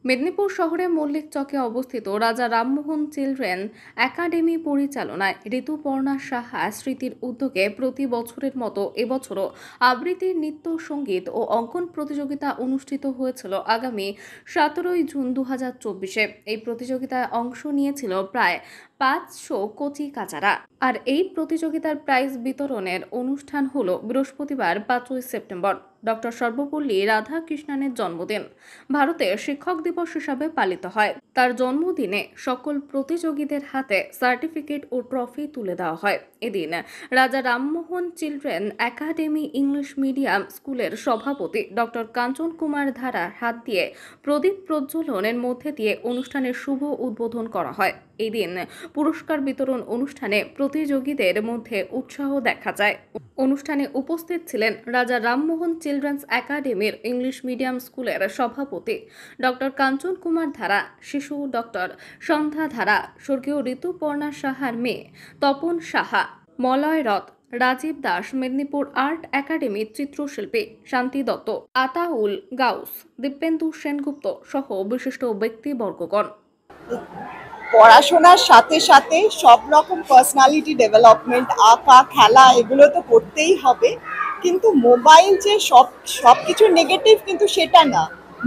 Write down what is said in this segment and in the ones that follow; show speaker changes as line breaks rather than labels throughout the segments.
মেদিনীপুর শহরে মল্লিক চকে অবস্থিত রাজা রামমোহন চিলড্রেন একাডেমি পরিচালনায় ঋতুপর্ণা সাহা স্মৃতির উদ্যোগে প্রতি বছরের মতো এবছরও আবৃত্তির নৃত্য সঙ্গীত ও অঙ্কন প্রতিযোগিতা অনুষ্ঠিত হয়েছিল আগামী 17 জুন 2024-এ। এই প্রতিযোগিতায় অংশ নিয়েছিল প্রায় 500 কচি কাচারা। আর এই প্রতিযোগিতার প্রাইজ বিতরণের অনুষ্ঠান হলো বৃহস্পতিবার 5 সেপ্টেম্বর। ডক্টর সর্বপল্লী রাধাকৃষ্ণনের জন্মদিন ভারতের শিক্ষক দিবস হিসাবে পালিত হয়। তার জন্মদিনে সকল প্রতিযোগীদের হাতে সার্টিফিকেট ও ট্রফি তুলে দেওয়া হয়। এদিন রাজা Rammohan children academy English medium স্কুলের সভাপতি ডক্টর কাঞ্চন কুমার ধারার হাত দিয়ে প্রদীপ প্রজ্বলনের মধ্যে দিয়ে অনুষ্ঠানের শুভ উদ্বোধন করা হয়। এদিন পুরস্কার বিতরণ অনুষ্ঠানে প্রতিযোগীদের মধ্যে উৎসাহ দেখা যায়। অনুষ্ঠানে উপস্থিত ছিলেন রাজা রামমোহন চিলড্রেন্স একাডেমির ইংলিশ মিডিয়াম স্কুলের সভাপতি ডক্টর কাঞ্চন কুমার ধারা, শিশু ডক্টর সন্ধ্যা ধারা, স্বর্গীয় ঋতুপর্ণা সাহার মেয়ে তপন সাহা, মলয় রথ, রাজীব দাস, মেদিনীপুর আর্ট একাডেমির চিত্রশিল্পী শান্তি দত্ত, আতাউল গাউস, দীপেন্দু সেনগুপ্ত সহ বিশিষ্ট ব্যক্তিবর্গগণ।
পড়াশোনার সাথে সাথে সব রকম পার্সোনালিটি ডেভেলপমেন্ট, আঁকা, খেলা এগুলো তো করতেই হবে। কিন্তু মোবাইল যে সব কিছু নেগেটিভ কিন্তু সেটা না,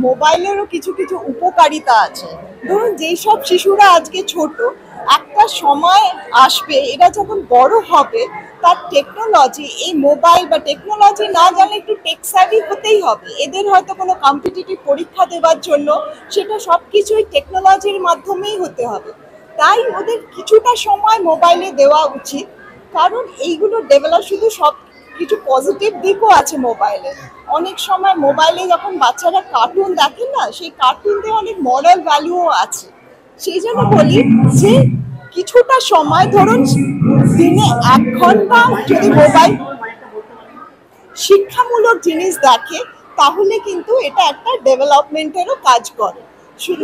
মোবাইলেরও কিছু কিছু উপকারিতা আছে। ধরুন যেই সব শিশুরা আজকে ছোট, একটা সময় আসবে এরা যখন বড় হবে তার টেকনোলজি, এই মোবাইল বা টেকনোলজি না জানলে একটু টেক স্যাভি হতেই হবে। এদের হয়তো কোনো কম্পিটিটিভ পরীক্ষা দেওয়ার জন্য সেটা সব কিছুই টেকনোলজির মাধ্যমেই হতে হবে। তাই ওদের কিছুটা সময় মোবাইলে দেওয়া উচিত, কারণ এইগুলো ডেভেলপ, শুধু সব কিছু পজিটিভ দিকও আছে মোবাইলে। অনেক সময় মোবাইলে যখন বাচ্চারা কার্টুন দেখেন না, সেই কার্টুনতে অনেক মরাল ভ্যালুও আছে। সেই জন্য বলি যে কিছুটা সময়, ধরুন দিনে 1 ঘন্টা যদি মোবাইল শিক্ষামূলক জিনিস দেখে তাহলে কিন্তু এটা একটা ডেভেলপমেন্টেরও কাজ করে। শুধু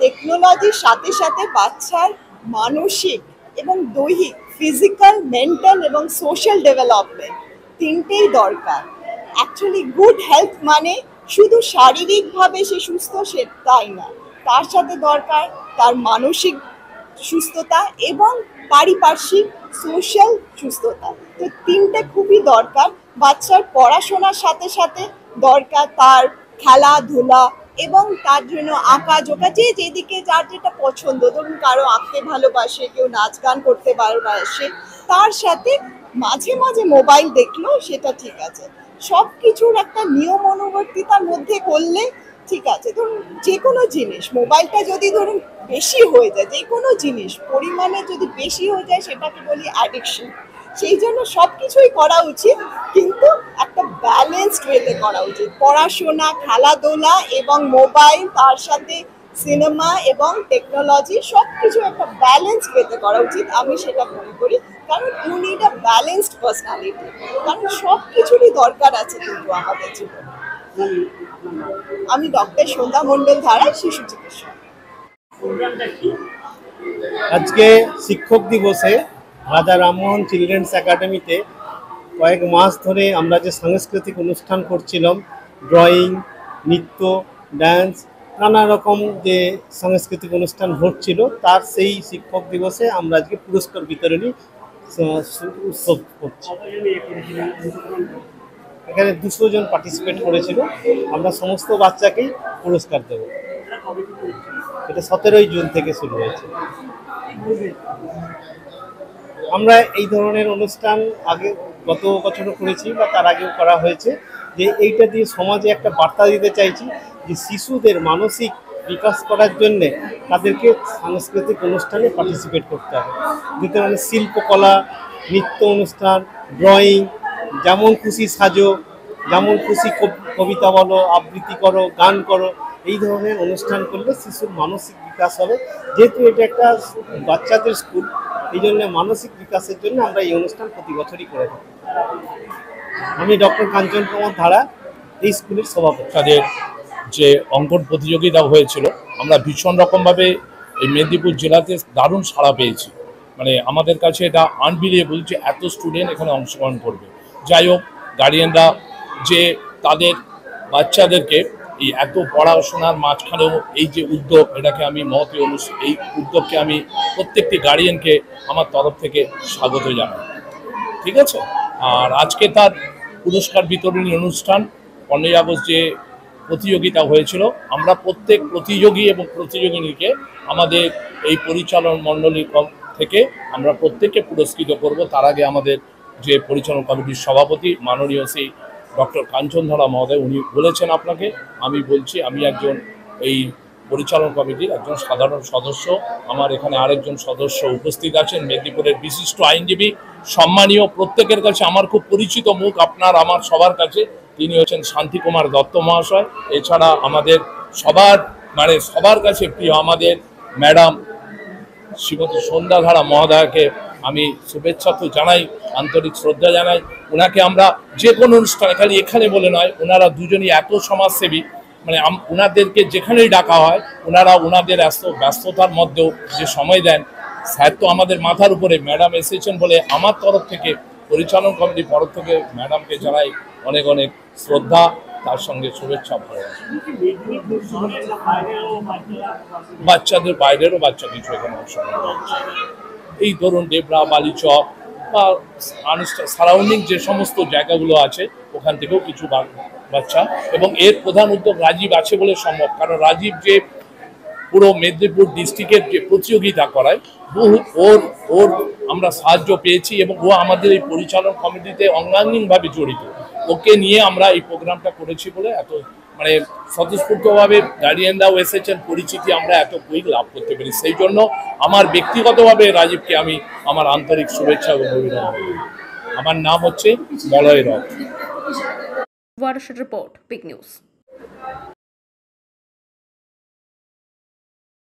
টেকনোলজির সাথে সাথে বাচ্চার মানসিক এবং দৈহিক, ফিজিক্যাল, মেন্টাল এবং সোশ্যাল ডেভেলপমেন্ট তিনটেই দরকার। অ্যাকচুয়ালি গুড হেলথ মানে শুধু শারীরিকভাবে সে সুস্থ সে তাই না, তার সাথে দরকার তার মানসিক সুস্থতা এবং পারিপার্শ্বিক সোশ্যাল সুস্থতা। তো তিনটে খুবই দরকার। বাচ্চার পড়াশোনার সাথে সাথে দরকার তার খেলাধুলা এবং তার জন্য আঁকা জোকা, যে যেদিকে যার যেটা পছন্দ, ধরুন কারো আঁকতে ভালোবাসে, কেউ নাচ গান করতে ভালোবাসে, তার সাথে মাঝে মাঝে মোবাইল দেখলো সেটা ঠিক আছে। সব কিছুর একটা নিয়ম অনুবর্তিতার মধ্যে করলে ঠিক আছে। ধরুন যে কোনো জিনিস, মোবাইলটা যদি ধরুন বেশি হয়ে যায়, যে কোনো জিনিস পরিমাণে যদি বেশি হয়ে যায় সেটাকে বলি অ্যাডিকশন। সেই জন্য সব কিছুই করা উচিত, কিন্তু একটা ব্যালেন্সড ওয়েতে করা উচিত। পড়াশোনা, খেলাধুলা এবং মোবাইল, তার সাথে সিনেমা এবং টেকনোলজি, সব কিছু একটা ব্যালেন্স ওয়েতে করা উচিত। আমি সেটা মনে করি, কারণ you need a balanced personality, কারণ সব কিছুরই দরকার আছে কিন্তু আমাদের জীবনে। আমি ডক্টর সন্ধ্যা মণ্ডল ধারা, শিশু চিকিৎসক।
আজকে শিক্ষক দিবসে রাজা রামমোহন চিলড্রেন্স একাডেমিতে কয়েক মাস ধরে আমরা যে সাংস্কৃতিক অনুষ্ঠান করছিলাম, ড্রয়িং, নৃত্য, ডান্স, নানা রকম যে সাংস্কৃতিক অনুষ্ঠান হচ্ছিল, তার সেই শিক্ষক দিবসে আমরা আজকে পুরস্কার বিতরণী উৎসব করছি। এখানে 200 জন পার্টিসিপেট করেছিল। আমরা সমস্ত বাচ্চাকেই পুরস্কার দেব। এটা 17 জুন থেকে শুরু হয়েছে। আমরা এই ধরনের অনুষ্ঠান আগে গত বছরও করেছি বা তার আগেও করা হয়েছে, যে এইটা দিয়ে সমাজে একটা বার্তা দিতে চাইছি যে শিশুদের মানসিক বিকাশ করার জন্যে তাদেরকে সাংস্কৃতিক অনুষ্ঠানে পার্টিসিপেট করতে হবে। যেতে মানে শিল্পকলা, নৃত্য অনুষ্ঠান, ড্রয়িং, যেমন খুশি সাজো, যেমন খুশি কবিতা বলো, আবৃত্তি করো, গান করো, এই ধরনের অনুষ্ঠান করলে শিশুর মানসিক বিকাশ হবে। যেহেতু এটা একটা বাচ্চাদের স্কুল, এই জন্য মানসিক বিকাশের জন্য আমরা এই অনুষ্ঠান প্রতি বছরই করে থাকি। আমি ডক্টর কাঞ্চন কুমার ধারা, এই স্কুলের সভাপতি।
যে অঙ্কন প্রতিযোগিতা হয়েছিল, আমরা ভীষণ রকমভাবে এই মেদিনীপুর জেলাতে দারুণ সাড়া পেয়েছি। মানে আমাদের কাছে এটা আনবিলিভেবল যে এত স্টুডেন্ট এখানে অংশগ্রহণ করবে। যাই হোক, গার্ডিয়ানরা যে তাদের বাচ্চাদেরকে এই এত পড়াশোনার মাঝখানেও এই যে উদ্যোগ, এটাকে আমি এই উদ্যোগকে আমি প্রত্যেকটি গার্ডিয়ানকে আমার তরফ থেকে স্বাগত জানাই। ঠিক আছে। আর আজকে তার পুরস্কার বিতরণী অনুষ্ঠান, 15ই আগস্ট যে প্রতিযোগিতা হয়েছিল, আমরা প্রত্যেক প্রতিযোগী এবং প্রতিযোগিনীকে আমাদের এই পরিচালন মণ্ডলী থেকে আমরা প্রত্যেককে পুরস্কৃত করব। তার আগে আমাদের যে পরিচালন কমিটির সভাপতি মাননীয় শ্রী ডক্টর কাঞ্চনধরা মহোদয়, উনি বলেছেন আপনাকে, আমি বলছি আমি একজন এই পরিচালন কমিটির একজন সাধারণ সদস্য। আমার এখানে আরেকজন সদস্য উপস্থিত আছেন, মেদিনীপুরের বিশিষ্ট আইনজীবী, সম্মানীয়, প্রত্যেকের কাছে আমার খুব পরিচিত মুখ, আপনার আমার সবার কাছে। তিনি হচ্ছেন শান্তিকুমার দত্ত মহাশয়। এছাড়া আমাদের সবার কাছে প্রিয় আমাদের ম্যাডাম শ্রীমতী সন্ধ্যাধারা মহোদয়কে আমি শুভেচ্ছা তো জানাই, আন্তরিক শ্রদ্ধা জানাই। ওনাকে আমরা যে কোনো অনুষ্ঠানে, খালি এখানে বলে নয়, ওনারা দুজনই এত সমাজসেবী, মানে ওনাদেরকে যেখানেই ডাকা হয় ওনারা ওনাদের ব্যস্ততার মধ্যেও যে সময় দেন। স্যার তো আমাদের মাথার উপরে, ম্যাডাম এসেছেন বলে আমার তরফ থেকে, পরিচালন কমিটির তরফ থেকে ম্যাডামকে জানাই অনেক অনেক শ্রদ্ধা, তার সঙ্গে শুভেচ্ছা, ভালোবাসা। বাচ্চাদের বাইরেরও বাচ্চা কিছু এখানে অংশগ্রহণ করছে। এই ধরুন ডেবরা, বালিচক বা সারাউন্ডিং যে সমস্ত জায়গাগুলো আছে ওখান থেকেও কিছু বাচ্চা, এবং এর প্রধান উদ্যোগ রাজীব আছে বলে সম্ভব, কারণ রাজীব যে পুরো মেদিনীপুর ডিস্ট্রিক্টের যে প্রতিযোগিতা করায়, ওর আমরা সাহায্য পেয়েছি এবং ও আমাদের এই পরিচালন কমিটিতে অঙ্গাঙ্গিভাবে জড়িত। ওকে নিয়ে আমরা এই প্রোগ্রামটা করেছি বলে এত মানে স্বতঃস্ফূর্তভাবে গার্ডিয়ানরাও এসেছেন, পরিচিতি আমরা এত কুইক লাভ করতে পারি। সেই জন্য আমার ব্যক্তিগতভাবে রাজীবকে আমি আমার আন্তরিক শুভেচ্ছা এবং অভিনন্দন করি। আমার নাম হচ্ছে মলয় রথ।
Warsaw report, big news.